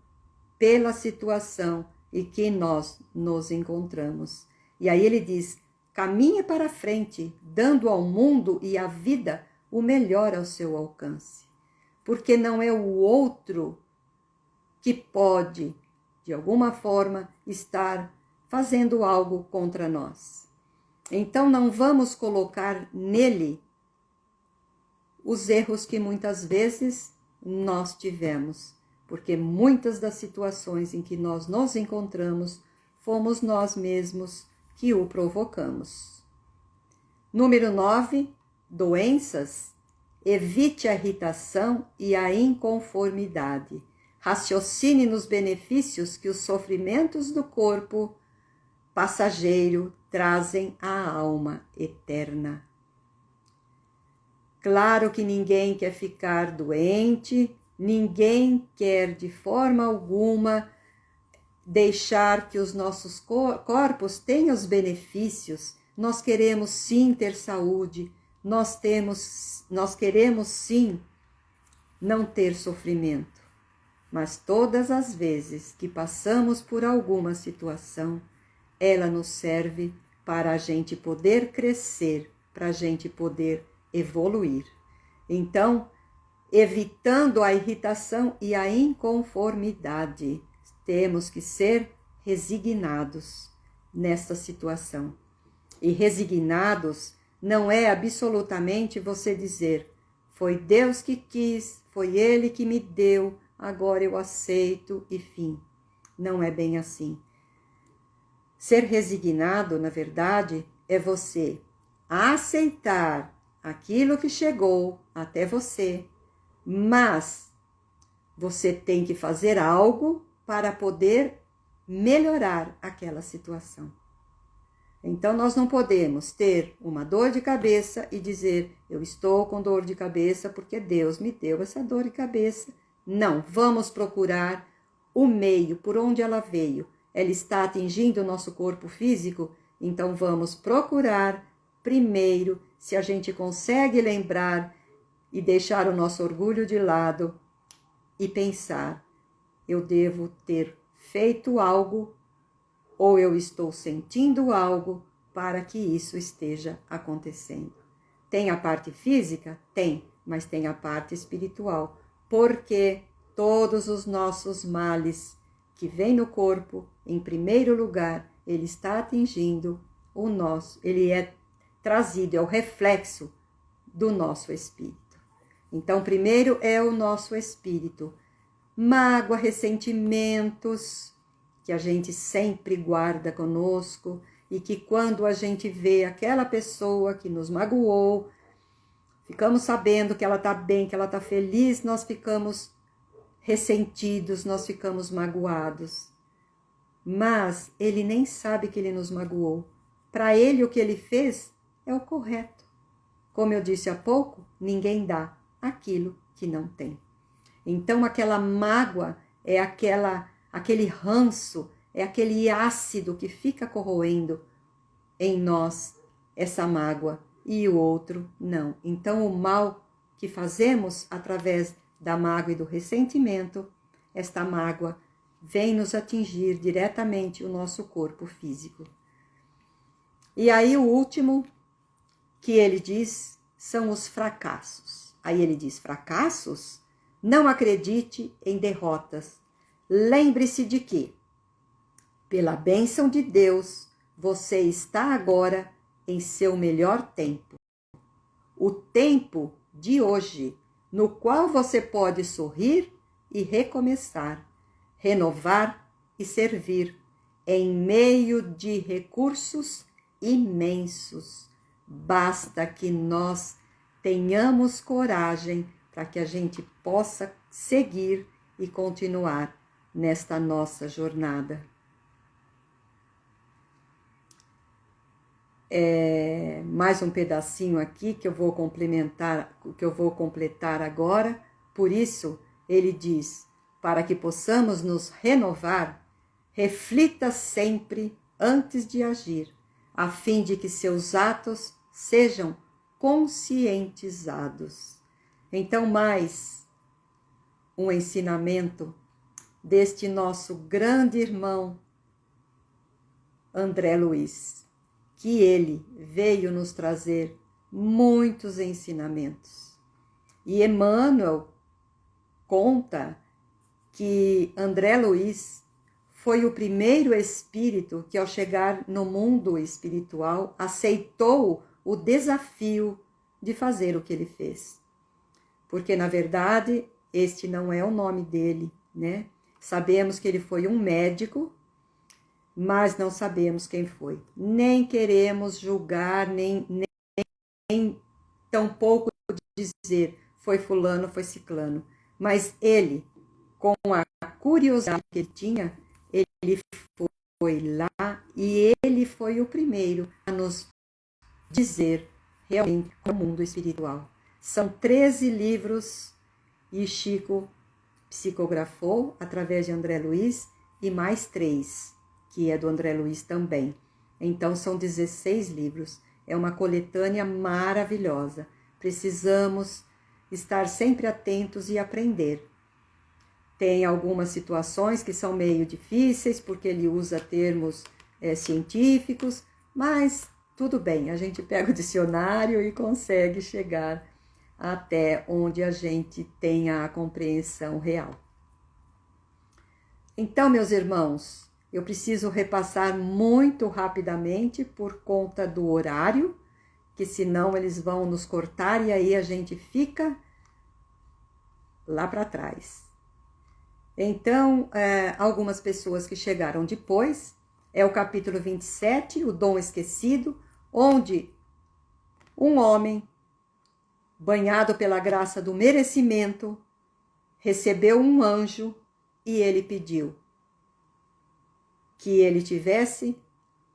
[SPEAKER 1] pela situação em que nós nos encontramos. E aí ele diz, caminhe para frente, dando ao mundo e à vida o melhor ao seu alcance. Porque não é o outro que pode, de alguma forma, estar fazendo algo contra nós. Então não vamos colocar nele os erros que muitas vezes nós tivemos, porque muitas das situações em que nós nos encontramos fomos nós mesmos que o provocamos. Número 9, doenças. Evite a irritação e a inconformidade. Raciocine nos benefícios que os sofrimentos do corpo passageiro trazem à alma eterna. Claro que ninguém quer ficar doente, ninguém quer de forma alguma deixar que os nossos corpos tenham os benefícios. Nós queremos sim ter saúde, nós queremos sim não ter sofrimento. Mas todas as vezes que passamos por alguma situação, ela nos serve para a gente poder crescer, para a gente poder evoluir. Então, evitando a irritação e a inconformidade, temos que ser resignados nesta situação. E resignados não é absolutamente você dizer, foi Deus que quis, foi Ele que me deu, agora eu aceito e fim. Não é bem assim. Ser resignado, na verdade, é você aceitar aquilo que chegou até você, mas você tem que fazer algo para poder melhorar aquela situação. Então, nós não podemos ter uma dor de cabeça e dizer, eu estou com dor de cabeça porque Deus me deu essa dor de cabeça. Não, vamos procurar o meio por onde ela veio. Ela está atingindo o nosso corpo físico, então vamos procurar primeiro se a gente consegue lembrar e deixar o nosso orgulho de lado e pensar, eu devo ter feito algo ou eu estou sentindo algo para que isso esteja acontecendo. Tem a parte física? Tem, mas tem a parte espiritual, porque todos os nossos males que vêm no corpo, em primeiro lugar, ele está atingindo o nosso, ele é trazido, é o reflexo do nosso espírito. Então, primeiro é o nosso espírito. Mágoa, ressentimentos, que a gente sempre guarda conosco e que quando a gente vê aquela pessoa que nos magoou, ficamos sabendo que ela está bem, que ela está feliz, nós ficamos ressentidos, nós ficamos magoados. Mas ele nem sabe que ele nos magoou. Para ele, o que ele fez é o correto. como eu disse há pouco, ninguém dá aquilo que não tem. Então aquela mágoa é aquele ranço, é aquele ácido que fica corroendo em nós essa mágoa e o outro não. Então o mal que fazemos através da mágoa e do ressentimento, esta mágoa vem nos atingir diretamente o nosso corpo físico. E aí o último que ele diz são os fracassos. Aí ele diz: fracassos? Não acredite em derrotas. Lembre-se de que, pela bênção de Deus, você está agora em seu melhor tempo. O tempo de hoje, no qual você pode sorrir e recomeçar, renovar e servir, em meio de recursos imensos. Basta que nós tenhamos coragem para que a gente possa seguir e continuar nesta nossa jornada. Mais um pedacinho aqui que eu vou completar agora. Por isso, ele diz: para que possamos nos renovar, reflita sempre antes de agir, a fim de que seus atos sejam conscientizados. Então, mais um ensinamento deste nosso grande irmão André Luiz, que ele veio nos trazer muitos ensinamentos. E Emmanuel conta que André Luiz foi o primeiro espírito que, ao chegar no mundo espiritual, aceitou o desafio de fazer o que ele fez. Porque, na verdade, este não é o nome dele, né? Sabemos que ele foi um médico, mas não sabemos quem foi. Nem queremos julgar, nem tampouco dizer foi fulano, foi ciclano. Mas ele, com a curiosidade que ele tinha, ele foi lá e ele foi o primeiro a nos dizer realmente o mundo espiritual. São 13 livros e Chico psicografou através de André Luiz e mais 3, que é do André Luiz também. Então são 16 livros. É uma coletânea maravilhosa. Precisamos estar sempre atentos e aprender. Tem algumas situações que são meio difíceis, porque ele usa termos científicos, mas tudo bem, a gente pega o dicionário e consegue chegar até onde a gente tenha a compreensão real. Então, meus irmãos, eu preciso repassar muito rapidamente por conta do horário, que senão eles vão nos cortar e aí a gente fica lá para trás. Então, algumas pessoas que chegaram depois, é o capítulo 27, o dom esquecido, onde um homem, banhado pela graça do merecimento, recebeu um anjo e ele pediu que ele tivesse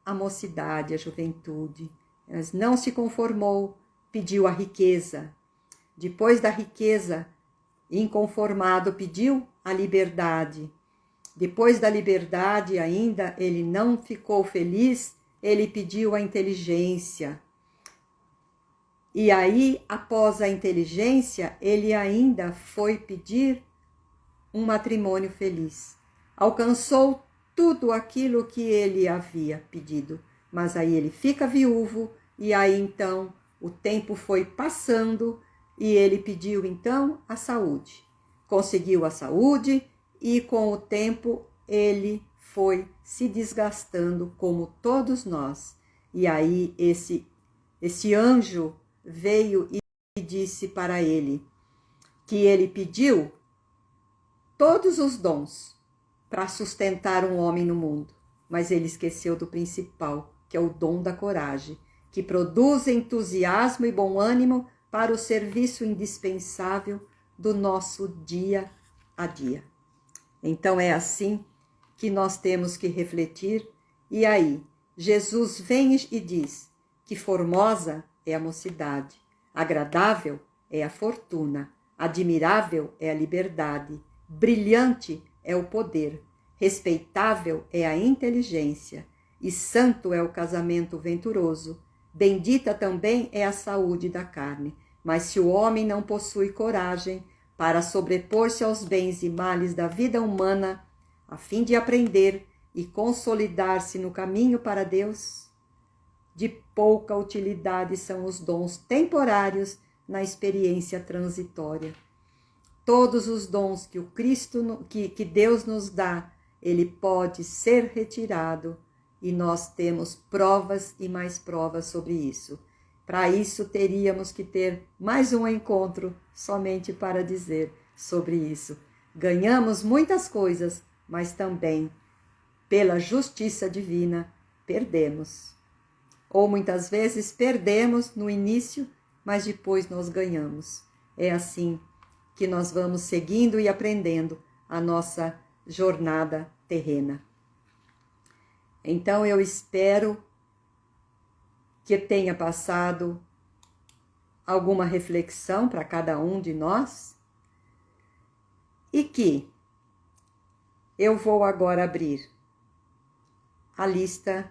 [SPEAKER 1] a mocidade, a juventude, mas não se conformou, pediu a riqueza. Depois da riqueza, inconformado, pediu a liberdade. Depois da liberdade ainda, ele não ficou feliz, ele pediu a inteligência. E aí, após a inteligência, ele ainda foi pedir um matrimônio feliz. Alcançou tudo aquilo que ele havia pedido, mas aí ele fica viúvo e aí então o tempo foi passando e ele pediu então a saúde. Conseguiu a saúde e com o tempo ele foi se desgastando como todos nós. E aí esse anjo veio e disse para ele que ele pediu todos os dons para sustentar um homem no mundo, mas ele esqueceu do principal, que é o dom da coragem, que produz entusiasmo e bom ânimo para o serviço indispensável do nosso dia a dia. Então é assim que nós temos que refletir. E aí, Jesus vem e diz que formosa é a mocidade, Agradável é a fortuna, admirável é a liberdade, brilhante é o poder, respeitável é a inteligência, e santo é o casamento venturoso. Bendita também é a saúde da carne. Mas se o homem não possui coragem para sobrepor-se aos bens e males da vida humana, a fim de aprender e consolidar-se no caminho para Deus, de pouca utilidade são os dons temporários na experiência transitória. Todos os dons que que Deus nos dá, ele pode ser retirado, e nós temos provas e mais provas sobre isso. Para isso, teríamos que ter mais um encontro somente para dizer sobre isso. Ganhamos muitas coisas, mas também, pela justiça divina, perdemos. Ou muitas vezes perdemos no início, mas depois nós ganhamos. É assim que nós vamos seguindo e aprendendo a nossa jornada terrena. Então eu espero que tenha passado alguma reflexão para cada um de nós e que eu vou agora abrir a lista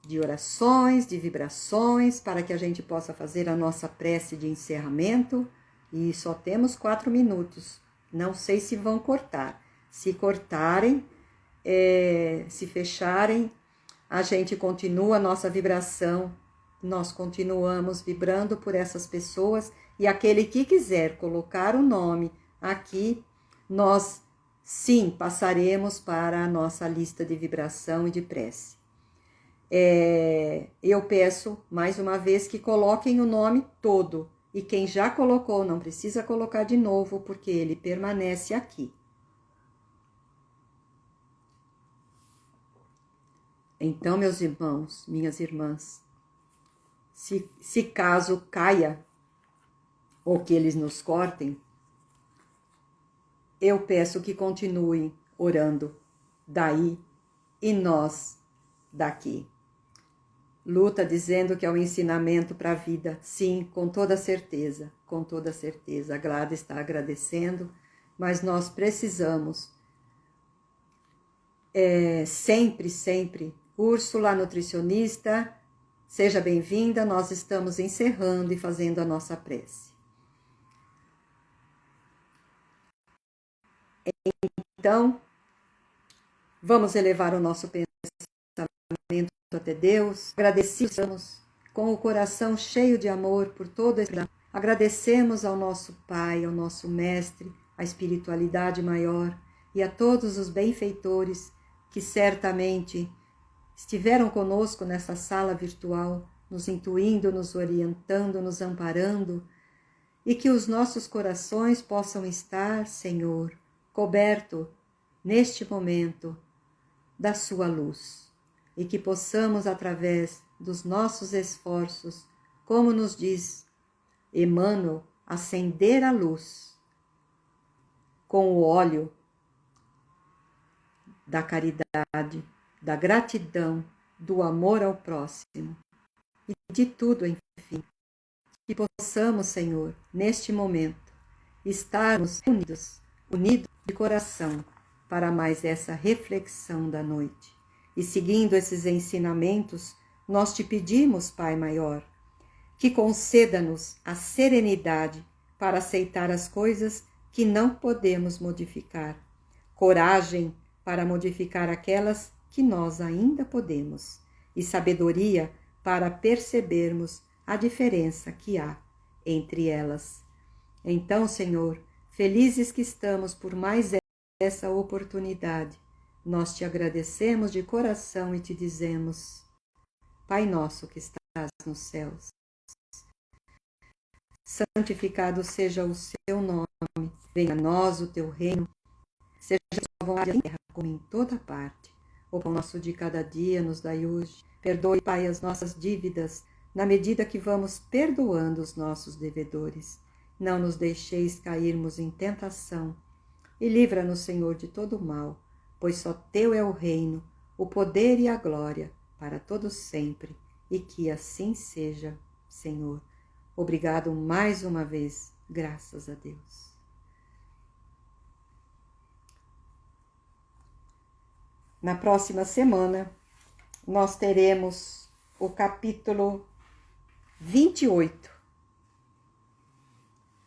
[SPEAKER 1] de orações, de vibrações, para que a gente possa fazer a nossa prece de encerramento. E só temos 4 minutos. Não sei se vão cortar. Se cortarem, se fecharem, a gente continua a nossa vibração. Nós continuamos vibrando por essas pessoas. E aquele que quiser colocar o nome aqui, nós sim passaremos para a nossa lista de vibração e de prece. Eu peço mais uma vez que coloquem o nome todo. E quem já colocou não precisa colocar de novo, porque ele permanece aqui. Então, meus irmãos, minhas irmãs, se caso caia ou que eles nos cortem, eu peço que continuem orando daí e nós daqui. Luta dizendo que é um ensinamento para a vida. Sim, com toda certeza, com toda certeza. A Glada está agradecendo, mas nós precisamos sempre, sempre. Úrsula, nutricionista, seja bem-vinda. Nós estamos encerrando e fazendo a nossa prece. Então, vamos elevar o nosso pensamento até Deus. Agradecemos com o coração cheio de amor por todo esse. Agradecemos ao nosso Pai, ao nosso Mestre, à espiritualidade maior e a todos os benfeitores que certamente estiveram conosco nessa sala virtual, nos intuindo, nos orientando, nos amparando, e que os nossos corações possam estar, Senhor, coberto neste momento da sua luz, e que possamos, através dos nossos esforços, como nos diz Emmanuel, acender a luz com o óleo da caridade, da gratidão, do amor ao próximo e de tudo, enfim, que possamos, Senhor, neste momento, estarmos unidos de coração para mais essa reflexão da noite. E seguindo esses ensinamentos, nós te pedimos, Pai Maior, que conceda-nos a serenidade para aceitar as coisas que não podemos modificar, coragem para modificar aquelas que nós ainda podemos, e sabedoria para percebermos a diferença que há entre elas. Então, Senhor, felizes que estamos por mais essa oportunidade, nós te agradecemos de coração e te dizemos: Pai nosso que estás nos céus, santificado seja o seu nome, venha a nós o teu reino, seja a tua vontade em terra como em toda parte. O pão nosso de cada dia nos dai hoje. Perdoe, Pai, as nossas dívidas, na medida que vamos perdoando os nossos devedores. Não nos deixeis cairmos em tentação, e livra-nos, Senhor, de todo mal, pois só teu é o reino, o poder e a glória, para todos sempre, e que assim seja, Senhor. Obrigado mais uma vez, graças a Deus. Na próxima semana, nós teremos o capítulo 28,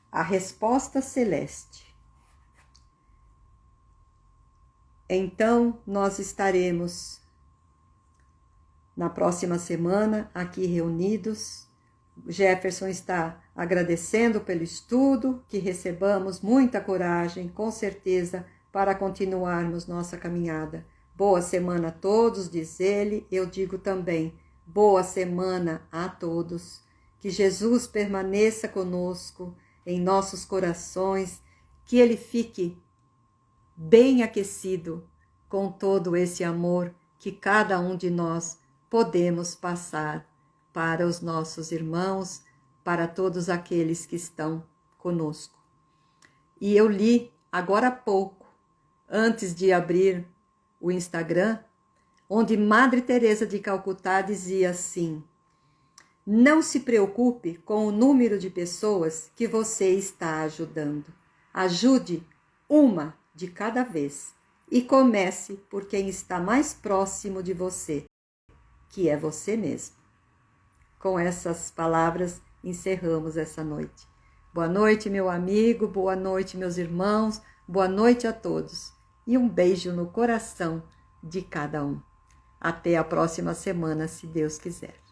[SPEAKER 1] a resposta celeste. Então, nós estaremos na próxima semana aqui reunidos. Jefferson está agradecendo pelo estudo, que recebamos muita coragem, com certeza, para continuarmos nossa caminhada. Boa semana a todos, diz ele. Eu digo também, boa semana a todos. Que Jesus permaneça conosco em nossos corações, que ele fique bem aquecido com todo esse amor que cada um de nós podemos passar para os nossos irmãos, para todos aqueles que estão conosco. E eu li agora há pouco, antes de abrir o Instagram, onde Madre Teresa de Calcutá dizia assim: não se preocupe com o número de pessoas que você está ajudando. Ajude uma de cada vez e comece por quem está mais próximo de você, que é você mesmo. Com essas palavras, encerramos essa noite. Boa noite, meu amigo, boa noite, meus irmãos, boa noite a todos e um beijo no coração de cada um. Até a próxima semana, se Deus quiser.